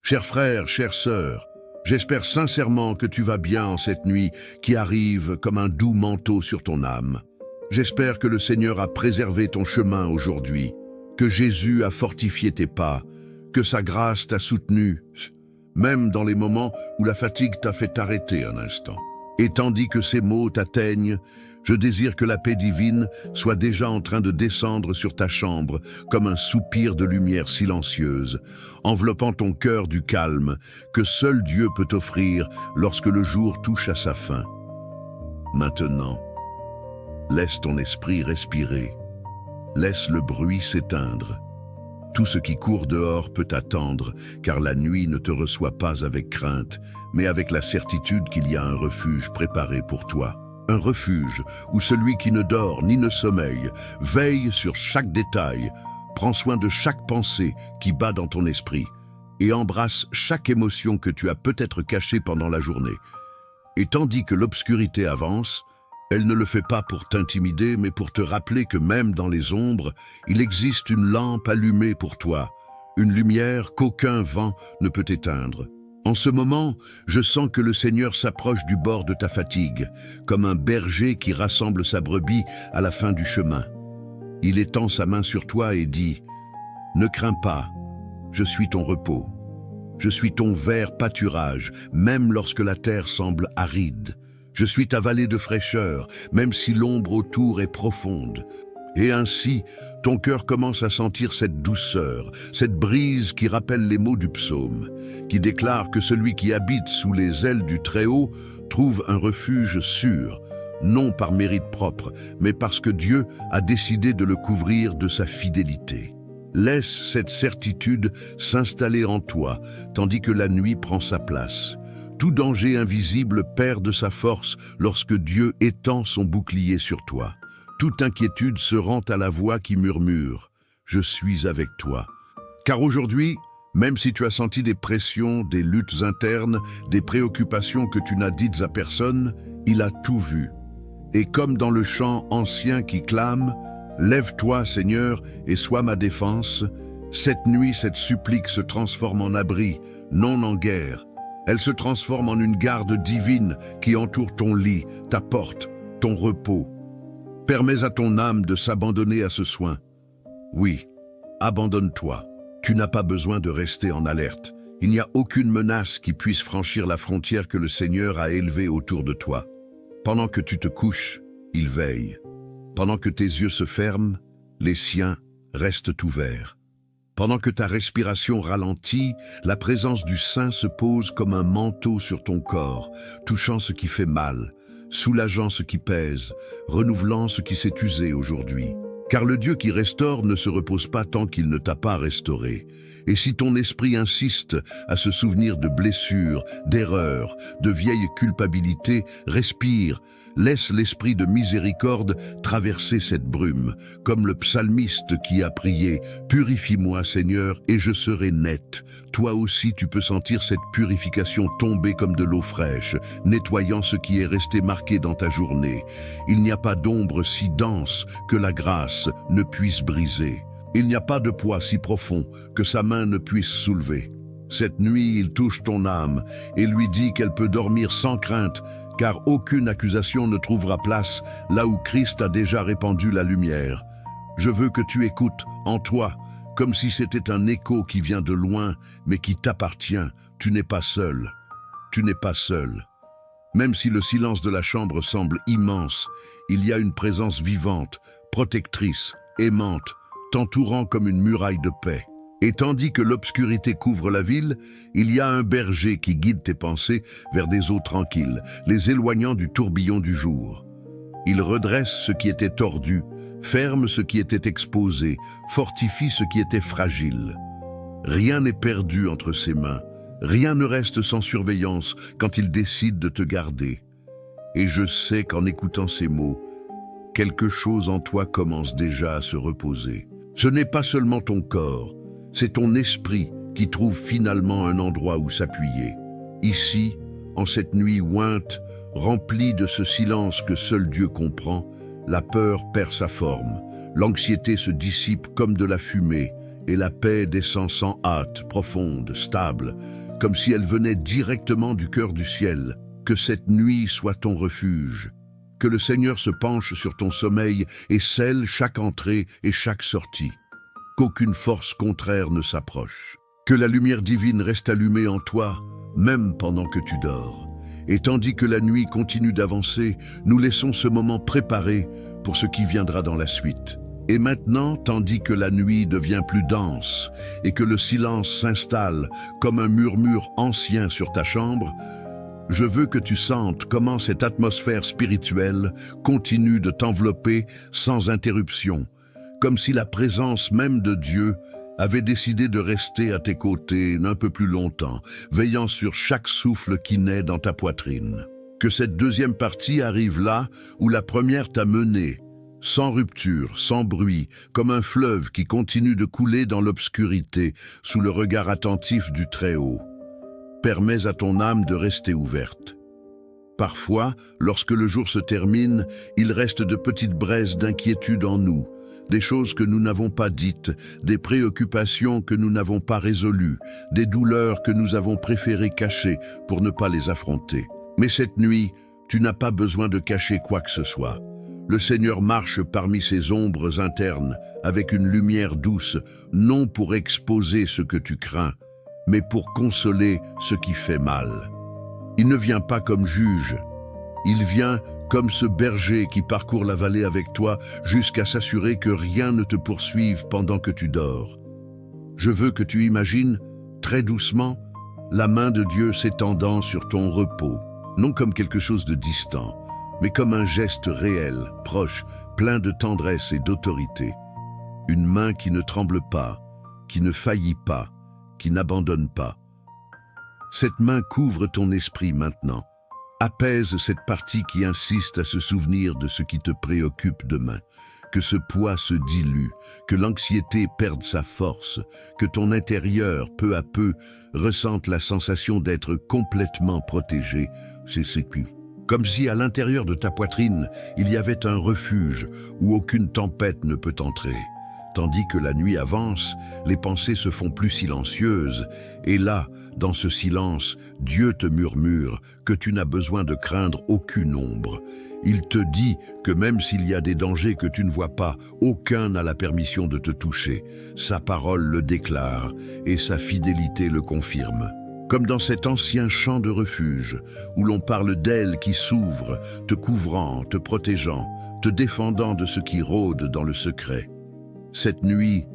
Chers frères, chères sœurs, j'espère sincèrement que tu vas bien en cette nuit qui arrive comme un doux manteau sur ton âme. J'espère que le Seigneur a préservé ton chemin aujourd'hui, que Jésus a fortifié tes pas, que sa grâce t'a soutenu, même dans les moments où la fatigue t'a fait t'arrêter un instant. Et tandis que ces mots t'atteignent, je désire que la paix divine soit déjà en train de descendre sur ta chambre comme un soupir de lumière silencieuse, enveloppant ton cœur du calme que seul Dieu peut t'offrir lorsque le jour touche à sa fin. Maintenant, laisse ton esprit respirer, laisse le bruit s'éteindre. Tout ce qui court dehors peut attendre, car la nuit ne te reçoit pas avec crainte, mais avec la certitude qu'il y a un refuge préparé pour toi. Un refuge où celui qui ne dort ni ne sommeille veille sur chaque détail, prend soin de chaque pensée qui bat dans ton esprit et embrasse chaque émotion que tu as peut-être cachée pendant la journée. Et tandis que l'obscurité avance, elle ne le fait pas pour t'intimider, mais pour te rappeler que même dans les ombres, il existe une lampe allumée pour toi, une lumière qu'aucun vent ne peut éteindre. En ce moment, je sens que le Seigneur s'approche du bord de ta fatigue, comme un berger qui rassemble sa brebis à la fin du chemin. Il étend sa main sur toi et dit « Ne crains pas, je suis ton repos. Je suis ton vert pâturage, même lorsque la terre semble aride. Je suis ta vallée de fraîcheur, même si l'ombre autour est profonde. » Et ainsi, ton cœur commence à sentir cette douceur, cette brise qui rappelle les mots du psaume, qui déclare que celui qui habite sous les ailes du Très-Haut trouve un refuge sûr, non par mérite propre, mais parce que Dieu a décidé de le couvrir de sa fidélité. Laisse cette certitude s'installer en toi, tandis que la nuit prend sa place. Tout danger invisible perd de sa force lorsque Dieu étend son bouclier sur toi. Toute inquiétude se rend à la voix qui murmure « Je suis avec toi ». Car aujourd'hui, même si tu as senti des pressions, des luttes internes, des préoccupations que tu n'as dites à personne, il a tout vu. Et comme dans le chant ancien qui clame « Lève-toi, Seigneur, et sois ma défense », cette nuit, cette supplique se transforme en abri, non en guerre. Elle se transforme en une garde divine qui entoure ton lit, ta porte, ton repos. Permets à ton âme de s'abandonner à ce soin. Oui, abandonne-toi. Tu n'as pas besoin de rester en alerte. Il n'y a aucune menace qui puisse franchir la frontière que le Seigneur a élevée autour de toi. Pendant que tu te couches, il veille. Pendant que tes yeux se ferment, les siens restent ouverts. Pendant que ta respiration ralentit, la présence du Saint se pose comme un manteau sur ton corps, touchant ce qui fait mal, soulageant ce qui pèse, renouvelant ce qui s'est usé aujourd'hui. Car le Dieu qui restaure ne se repose pas tant qu'il ne t'a pas restauré. Et si ton esprit insiste à se souvenir de blessures, d'erreurs, de vieilles culpabilités, respire, laisse l'esprit de miséricorde traverser cette brume, comme le psalmiste qui a prié « Purifie-moi, Seigneur, et je serai net ». Toi aussi, tu peux sentir cette purification tomber comme de l'eau fraîche, nettoyant ce qui est resté marqué dans ta journée. Il n'y a pas d'ombre si dense que la grâce ne puisse briser. Il n'y a pas de poids si profond que sa main ne puisse soulever. Cette nuit, il touche ton âme et lui dit qu'elle peut dormir sans crainte, car aucune accusation ne trouvera place là où Christ a déjà répandu la lumière. Je veux que tu écoutes en toi, comme si c'était un écho qui vient de loin, mais qui t'appartient. Tu n'es pas seul. Tu n'es pas seul. Même si le silence de la chambre semble immense, il y a une présence vivante, protectrice, aimante, t'entourant comme une muraille de paix. Et tandis que l'obscurité couvre la ville, il y a un berger qui guide tes pensées vers des eaux tranquilles, les éloignant du tourbillon du jour. Il redresse ce qui était tordu, ferme ce qui était exposé, fortifie ce qui était fragile. Rien n'est perdu entre ses mains, rien ne reste sans surveillance quand il décide de te garder. Et je sais qu'en écoutant ces mots, quelque chose en toi commence déjà à se reposer. Ce n'est pas seulement ton corps, c'est ton esprit qui trouve finalement un endroit où s'appuyer. Ici, en cette nuit ointe, remplie de ce silence que seul Dieu comprend, la peur perd sa forme, l'anxiété se dissipe comme de la fumée, et la paix descend sans hâte, profonde, stable, comme si elle venait directement du cœur du ciel. Que cette nuit soit ton refuge. Que le Seigneur se penche sur ton sommeil et scelle chaque entrée et chaque sortie. Qu'aucune force contraire ne s'approche. Que la lumière divine reste allumée en toi, même pendant que tu dors. Et tandis que la nuit continue d'avancer, nous laissons ce moment préparé pour ce qui viendra dans la suite. Et maintenant, tandis que la nuit devient plus dense et que le silence s'installe comme un murmure ancien sur ta chambre, je veux que tu sentes comment cette atmosphère spirituelle continue de t'envelopper sans interruption, comme si la présence même de Dieu avait décidé de rester à tes côtés un peu plus longtemps, veillant sur chaque souffle qui naît dans ta poitrine. Que cette deuxième partie arrive là où la première t'a mené, sans rupture, sans bruit, comme un fleuve qui continue de couler dans l'obscurité sous le regard attentif du Très-Haut. Permets à ton âme de rester ouverte. Parfois, lorsque le jour se termine, il reste de petites braises d'inquiétude en nous, des choses que nous n'avons pas dites, des préoccupations que nous n'avons pas résolues, des douleurs que nous avons préféré cacher pour ne pas les affronter. Mais cette nuit, tu n'as pas besoin de cacher quoi que ce soit. Le Seigneur marche parmi ces ombres internes avec une lumière douce, non pour exposer ce que tu crains, mais pour consoler ce qui fait mal. Il ne vient pas comme juge, il vient comme ce berger qui parcourt la vallée avec toi jusqu'à s'assurer que rien ne te poursuive pendant que tu dors. Je veux que tu imagines, très doucement, la main de Dieu s'étendant sur ton repos, non comme quelque chose de distant, mais comme un geste réel, proche, plein de tendresse et d'autorité. Une main qui ne tremble pas, qui ne faillit pas, qui n'abandonne pas. Cette main couvre ton esprit maintenant, apaise cette partie qui insiste à se souvenir de ce qui te préoccupe demain, que ce poids se dilue, que l'anxiété perde sa force, que ton intérieur, peu à peu, ressente la sensation d'être complètement protégé, c'est sécu. Comme si à l'intérieur de ta poitrine, il y avait un refuge où aucune tempête ne peut entrer. Tandis que la nuit avance, les pensées se font plus silencieuses, et là, dans ce silence, Dieu te murmure que tu n'as besoin de craindre aucune ombre. Il te dit que même s'il y a des dangers que tu ne vois pas, aucun n'a la permission de te toucher. Sa parole le déclare, et sa fidélité le confirme. Comme dans cet ancien champ de refuge, où l'on parle d'ailes qui s'ouvrent, te couvrant, te protégeant, te défendant de ce qui rôde dans le secret. Cette nuit,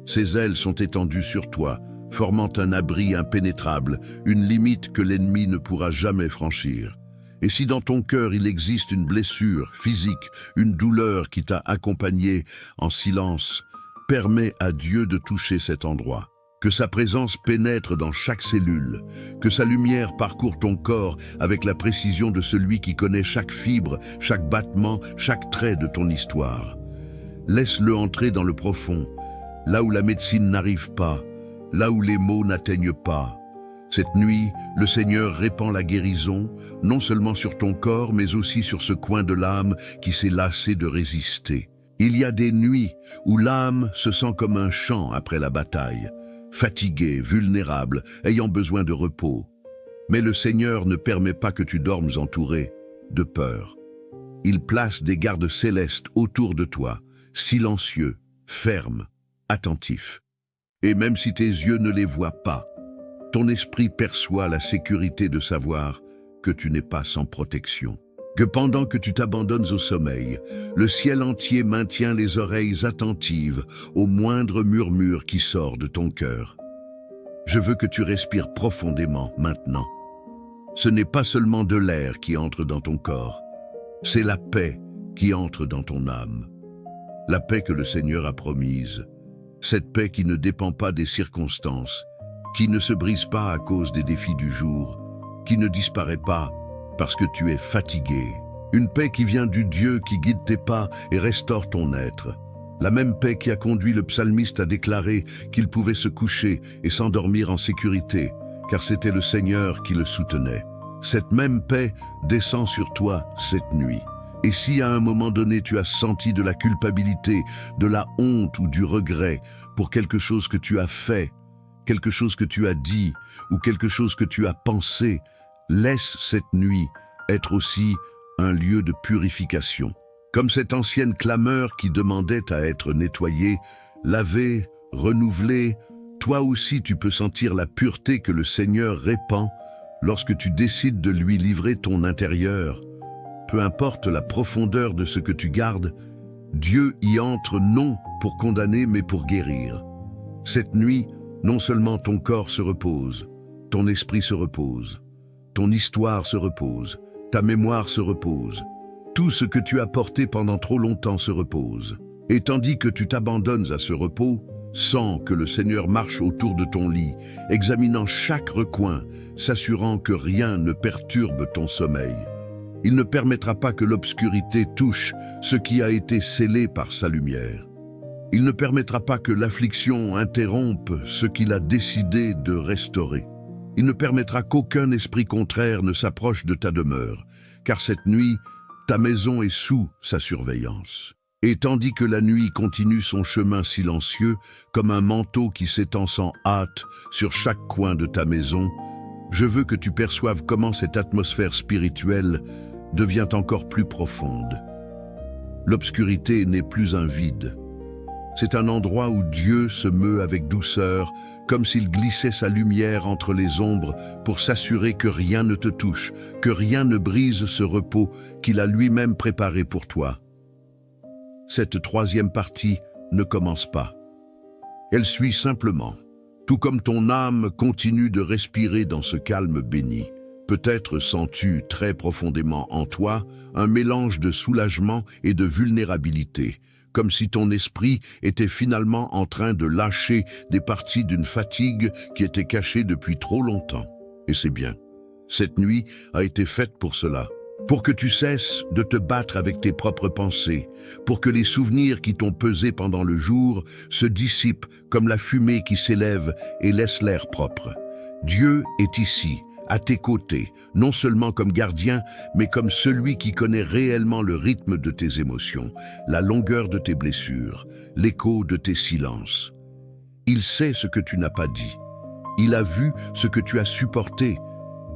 ses ailes sont étendues sur toi, formant un abri impénétrable, une limite que l'ennemi ne pourra jamais franchir. Et si dans ton cœur il existe une blessure physique, une douleur qui t'a accompagné en silence, permets à Dieu de toucher cet endroit. Que sa présence pénètre dans chaque cellule, que sa lumière parcourt ton corps avec la précision de celui qui connaît chaque fibre, chaque battement, chaque trait de ton histoire. Laisse-le entrer dans le profond, là où la médecine n'arrive pas, là où les mots n'atteignent pas. Cette nuit, le Seigneur répand la guérison, non seulement sur ton corps, mais aussi sur ce coin de l'âme qui s'est lassé de résister. Il y a des nuits où l'âme se sent comme un champ après la bataille, fatiguée, vulnérable, ayant besoin de repos. Mais le Seigneur ne permet pas que tu dormes entouré de peur. Il place des gardes célestes autour de toi, silencieux, fermes, attentifs. Et même si tes yeux ne les voient pas, ton esprit perçoit la sécurité de savoir que tu n'es pas sans protection. Que pendant que tu t'abandonnes au sommeil, le ciel entier maintient les oreilles attentives au moindre murmure qui sort de ton cœur. Je veux que tu respires profondément maintenant. Ce n'est pas seulement de l'air qui entre dans ton corps, c'est la paix qui entre dans ton âme. La paix que le Seigneur a promise, cette paix qui ne dépend pas des circonstances, qui ne se brise pas à cause des défis du jour, qui ne disparaît pas parce que tu es fatigué. Une paix qui vient du Dieu qui guide tes pas et restaure ton être. La même paix qui a conduit le psalmiste à déclarer qu'il pouvait se coucher et s'endormir en sécurité, car c'était le Seigneur qui le soutenait. Cette même paix descend sur toi cette nuit. Et si à un moment donné tu as senti de la culpabilité, de la honte ou du regret pour quelque chose que tu as fait, quelque chose que tu as dit ou quelque chose que tu as pensé, laisse cette nuit être aussi un lieu de purification. Comme cette ancienne clameur qui demandait à être nettoyée, lavée, renouvelée, toi aussi tu peux sentir la pureté que le Seigneur répand lorsque tu décides de lui livrer ton intérieur. Peu importe la profondeur de ce que tu gardes, Dieu y entre non pour condamner mais pour guérir. Cette nuit, non seulement ton corps se repose, ton esprit se repose, ton histoire se repose, ta mémoire se repose. Tout ce que tu as porté pendant trop longtemps se repose. Et tandis que tu t'abandonnes à ce repos, sens que le Seigneur marche autour de ton lit, examinant chaque recoin, s'assurant que rien ne perturbe ton sommeil. Il ne permettra pas que l'obscurité touche ce qui a été scellé par sa lumière. Il ne permettra pas que l'affliction interrompe ce qu'il a décidé de restaurer. Il ne permettra qu'aucun esprit contraire ne s'approche de ta demeure, car cette nuit, ta maison est sous sa surveillance. Et tandis que la nuit continue son chemin silencieux, comme un manteau qui s'étend sans hâte sur chaque coin de ta maison, je veux que tu perçoives comment cette atmosphère spirituelle devient encore plus profonde. L'obscurité n'est plus un vide. C'est un endroit où Dieu se meut avec douceur, comme s'il glissait sa lumière entre les ombres pour s'assurer que rien ne te touche, que rien ne brise ce repos qu'il a lui-même préparé pour toi. Cette troisième partie ne commence pas. Elle suit simplement, tout comme ton âme continue de respirer dans ce calme béni. Peut-être sens-tu très profondément en toi un mélange de soulagement et de vulnérabilité, comme si ton esprit était finalement en train de lâcher des parties d'une fatigue qui était cachée depuis trop longtemps. Et c'est bien. Cette nuit a été faite pour cela. Pour que tu cesses de te battre avec tes propres pensées, pour que les souvenirs qui t'ont pesé pendant le jour se dissipent comme la fumée qui s'élève et laisse l'air propre. Dieu est ici, à tes côtés, non seulement comme gardien, mais comme celui qui connaît réellement le rythme de tes émotions, la longueur de tes blessures, l'écho de tes silences. Il sait ce que tu n'as pas dit. Il a vu ce que tu as supporté.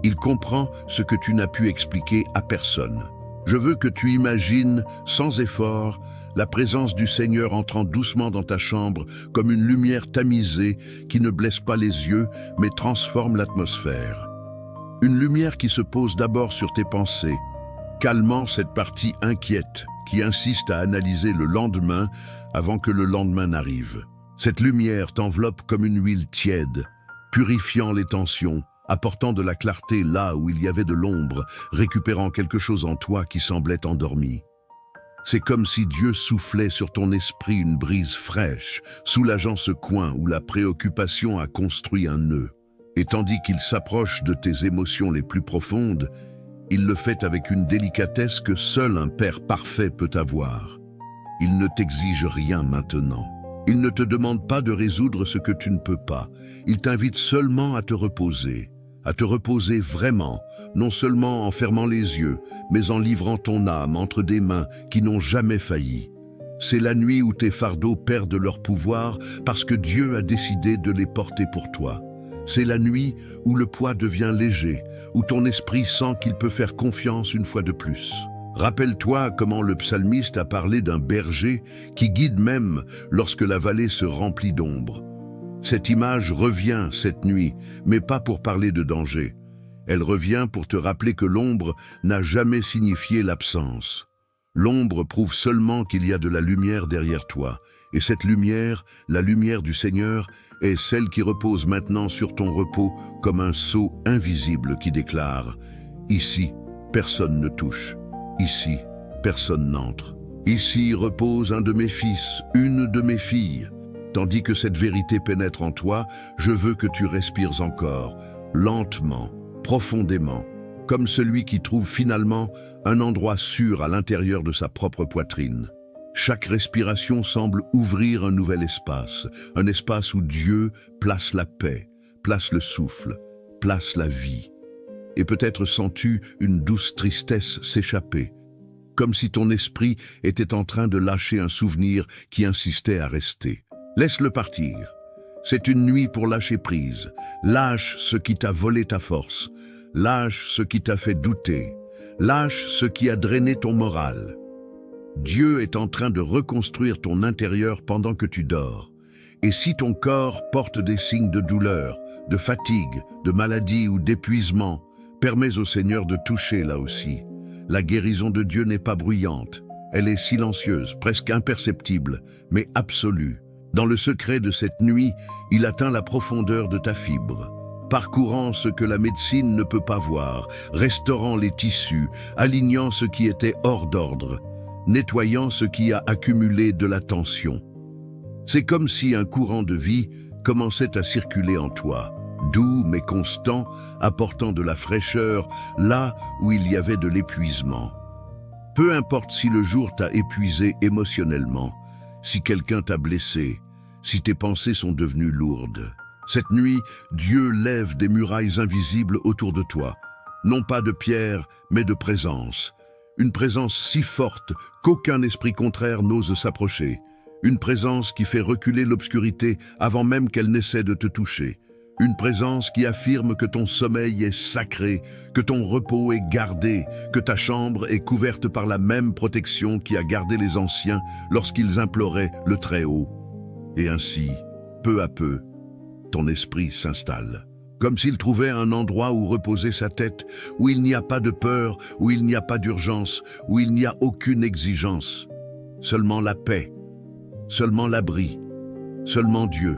Il comprend ce que tu n'as pu expliquer à personne. Je veux que tu imagines, sans effort, la présence du Seigneur entrant doucement dans ta chambre comme une lumière tamisée qui ne blesse pas les yeux, mais transforme l'atmosphère. Une lumière qui se pose d'abord sur tes pensées, calmant cette partie inquiète qui insiste à analyser le lendemain avant que le lendemain n'arrive. Cette lumière t'enveloppe comme une huile tiède, purifiant les tensions, apportant de la clarté là où il y avait de l'ombre, récupérant quelque chose en toi qui semblait endormi. C'est comme si Dieu soufflait sur ton esprit une brise fraîche, soulageant ce coin où la préoccupation a construit un nœud. Et tandis qu'il s'approche de tes émotions les plus profondes, il le fait avec une délicatesse que seul un Père parfait peut avoir. Il ne t'exige rien maintenant. Il ne te demande pas de résoudre ce que tu ne peux pas. Il t'invite seulement à te reposer vraiment, non seulement en fermant les yeux, mais en livrant ton âme entre des mains qui n'ont jamais failli. C'est la nuit où tes fardeaux perdent leur pouvoir parce que Dieu a décidé de les porter pour toi. C'est la nuit où le poids devient léger, où ton esprit sent qu'il peut faire confiance une fois de plus. Rappelle-toi comment le psalmiste a parlé d'un berger qui guide même lorsque la vallée se remplit d'ombre. Cette image revient cette nuit, mais pas pour parler de danger. Elle revient pour te rappeler que l'ombre n'a jamais signifié l'absence. L'ombre prouve seulement qu'il y a de la lumière derrière toi, et cette lumière, la lumière du Seigneur, est celle qui repose maintenant sur ton repos comme un sceau invisible qui déclare « Ici, personne ne touche. Ici, personne n'entre. Ici repose un de mes fils, une de mes filles. » Tandis que cette vérité pénètre en toi, je veux que tu respires encore, lentement, profondément, comme celui qui trouve finalement un endroit sûr à l'intérieur de sa propre poitrine. Chaque respiration semble ouvrir un nouvel espace, un espace où Dieu place la paix, place le souffle, place la vie. Et peut-être sens-tu une douce tristesse s'échapper, comme si ton esprit était en train de lâcher un souvenir qui insistait à rester. Laisse-le partir. C'est une nuit pour lâcher prise. Lâche ce qui t'a volé ta force. Lâche ce qui t'a fait douter. Lâche ce qui a drainé ton moral. Dieu est en train de reconstruire ton intérieur pendant que tu dors. Et si ton corps porte des signes de douleur, de fatigue, de maladie ou d'épuisement, permets au Seigneur de toucher là aussi. La guérison de Dieu n'est pas bruyante. Elle est silencieuse, presque imperceptible, mais absolue. Dans le secret de cette nuit, il atteint la profondeur de ta fibre. Parcourant ce que la médecine ne peut pas voir, restaurant les tissus, alignant ce qui était hors d'ordre, nettoyant ce qui a accumulé de la tension. C'est comme si un courant de vie commençait à circuler en toi, doux mais constant, apportant de la fraîcheur là où il y avait de l'épuisement. Peu importe si le jour t'a épuisé émotionnellement, si quelqu'un t'a blessé, si tes pensées sont devenues lourdes. Cette nuit, Dieu lève des murailles invisibles autour de toi, non pas de pierre, mais de présence. Une présence si forte qu'aucun esprit contraire n'ose s'approcher. Une présence qui fait reculer l'obscurité avant même qu'elle n'essaie de te toucher. Une présence qui affirme que ton sommeil est sacré, que ton repos est gardé, que ta chambre est couverte par la même protection qui a gardé les anciens lorsqu'ils imploraient le Très-Haut. Et ainsi, peu à peu, ton esprit s'installe. Comme s'il trouvait un endroit où reposer sa tête, où il n'y a pas de peur, où il n'y a pas d'urgence, où il n'y a aucune exigence. Seulement la paix, seulement l'abri, seulement Dieu.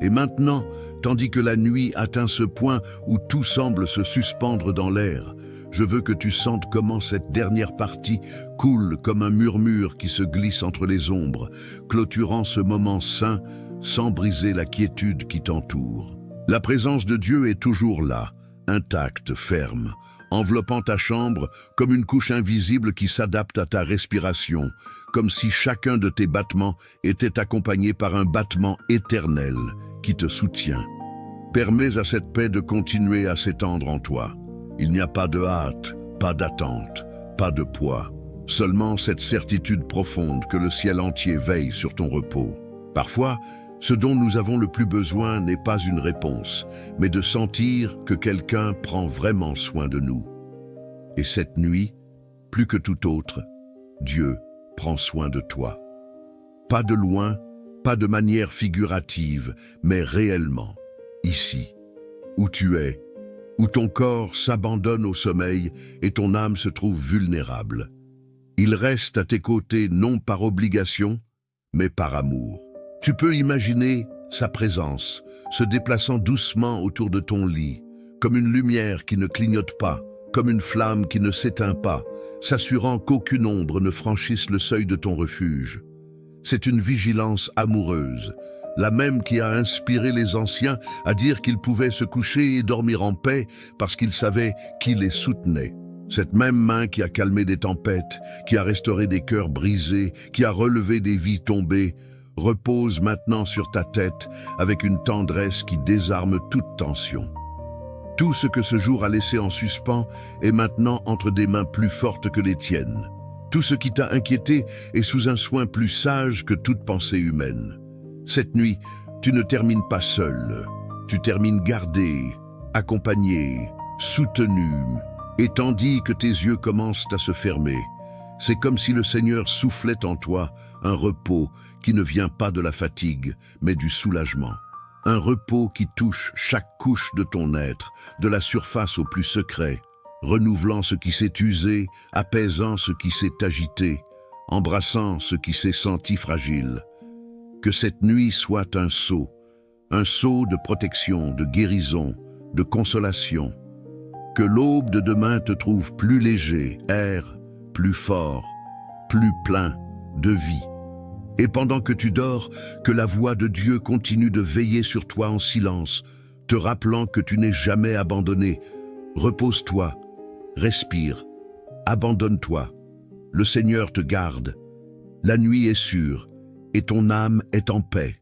Et maintenant, tandis que la nuit atteint ce point où tout semble se suspendre dans l'air, je veux que tu sentes comment cette dernière partie coule comme un murmure qui se glisse entre les ombres, clôturant ce moment saint sans briser la quiétude qui t'entoure. La présence de Dieu est toujours là, intacte, ferme, enveloppant ta chambre comme une couche invisible qui s'adapte à ta respiration, comme si chacun de tes battements était accompagné par un battement éternel qui te soutient. Permets à cette paix de continuer à s'étendre en toi. Il n'y a pas de hâte, pas d'attente, pas de poids, seulement cette certitude profonde que le ciel entier veille sur ton repos. Parfois, ce dont nous avons le plus besoin n'est pas une réponse, mais de sentir que quelqu'un prend vraiment soin de nous. Et cette nuit, plus que tout autre, Dieu prend soin de toi. Pas de loin, pas de manière figurative, mais réellement, ici, où tu es, où ton corps s'abandonne au sommeil et ton âme se trouve vulnérable. Il reste à tes côtés non par obligation, mais par amour. Tu peux imaginer sa présence, se déplaçant doucement autour de ton lit, comme une lumière qui ne clignote pas, comme une flamme qui ne s'éteint pas, s'assurant qu'aucune ombre ne franchisse le seuil de ton refuge. C'est une vigilance amoureuse, la même qui a inspiré les anciens à dire qu'ils pouvaient se coucher et dormir en paix parce qu'ils savaient qui les soutenait. Cette même main qui a calmé des tempêtes, qui a restauré des cœurs brisés, qui a relevé des vies tombées, repose maintenant sur ta tête avec une tendresse qui désarme toute tension. Tout ce que ce jour a laissé en suspens est maintenant entre des mains plus fortes que les tiennes. Tout ce qui t'a inquiété est sous un soin plus sage que toute pensée humaine. Cette nuit, tu ne termines pas seul. Tu termines gardé, accompagné, soutenu. Et tandis que tes yeux commencent à se fermer, c'est comme si le Seigneur soufflait en toi un repos qui ne vient pas de la fatigue, mais du soulagement. Un repos qui touche chaque couche de ton être, de la surface au plus secret, renouvelant ce qui s'est usé, apaisant ce qui s'est agité, embrassant ce qui s'est senti fragile. Que cette nuit soit un sceau de protection, de guérison, de consolation. Que l'aube de demain te trouve plus léger, air, plus fort, plus plein de vie. Et pendant que tu dors, que la voix de Dieu continue de veiller sur toi en silence, te rappelant que tu n'es jamais abandonné. Repose-toi, respire, abandonne-toi. Le Seigneur te garde. La nuit est sûre et ton âme est en paix.